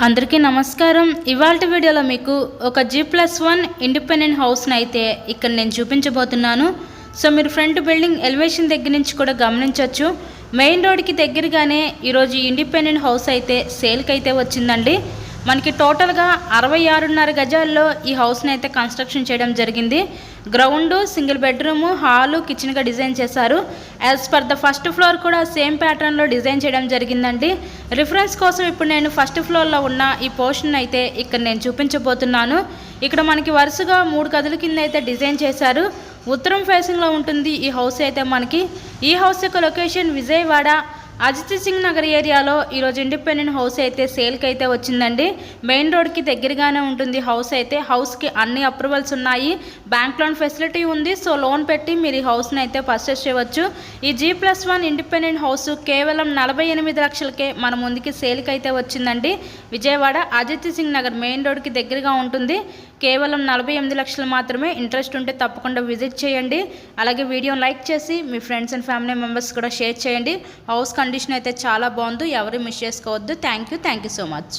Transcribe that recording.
అందరికీ నమస్కారం. ఇవాల్టి వీడియోలో మీకు ఒక G+1 ఇండిపెండెంట్ హౌస్ని అయితే ఇక్కడ నేను చూపించబోతున్నాను. సో మీరు ఫ్రంట్ బిల్డింగ్ ఎలివేషన్ దగ్గర నుంచి కూడా గమనించవచ్చు. మెయిన్ రోడ్కి దగ్గరగానే ఈరోజు ఇండిపెండెంట్ హౌస్ అయితే సేల్కి అయితే వచ్చిందండి. మనకి టోటల్గా 66.5 గజాల్లో ఈ హౌస్ని అయితే కన్స్ట్రక్షన్ చేయడం జరిగింది. గ్రౌండ్, సింగిల్ బెడ్రూము, హాలు, కిచెన్గా డిజైన్ చేశారు. As per the first floor కూడా సేమ్ ప్యాటర్న్లో డిజైన్ చేయడం జరిగిందండి. రిఫరెన్స్ కోసం ఇప్పుడు నేను ఫస్ట్ ఫ్లోర్లో ఉన్న ఈ పోర్షన్ అయితే ఇక్కడ నేను చూపించబోతున్నాను. ఇక్కడ మనకి వరుసగా 3 గదుల కింద అయితే డిజైన్ చేశారు. ఉత్తరం ఫేసింగ్లో ఉంటుంది ఈ హౌస్ అయితే మనకి. ఈ హౌస్ యొక్క లొకేషన్ విజయవాడ అజిత్ సింగ్ నగర్ ఏరియాలో ఈరోజు ఇండిపెండెంట్ హౌస్ అయితే సేల్కి అయితే వచ్చిందండి. మెయిన్ రోడ్కి దగ్గరగానే ఉంటుంది హౌస్ అయితే. హౌస్కి అన్ని అప్రూవల్స్ ఉన్నాయి, బ్యాంక్ లోన్ ఫెసిలిటీ ఉంది. సో లోన్ పెట్టి మీరు ఈ హౌస్ని అయితే పర్చేస్ చేయవచ్చు. ఈ G+1 ఇండిపెండెంట్ హౌస్ కేవలం 48 లక్షలకే మన ముందుకి సేల్కి అయితే వచ్చిందండి. విజయవాడ అజిత్ సింగ్ నగర్ మెయిన్ రోడ్కి దగ్గరగా ఉంటుంది. కేవలం 48 లక్షలు మాత్రమే. ఇంట్రెస్ట్ ఉంటే తప్పకుండా విజిట్ చేయండి. అలాగే వీడియోని లైక్ చేసి మీ ఫ్రెండ్స్ అండ్ ఫ్యామిలీ మెంబర్స్ కూడా షేర్ చేయండి. హౌస్ కండిషన్ అయితే చాలా బాగుంది, ఎవరు మిస్ చేసుకోవద్దు. Thank you so much.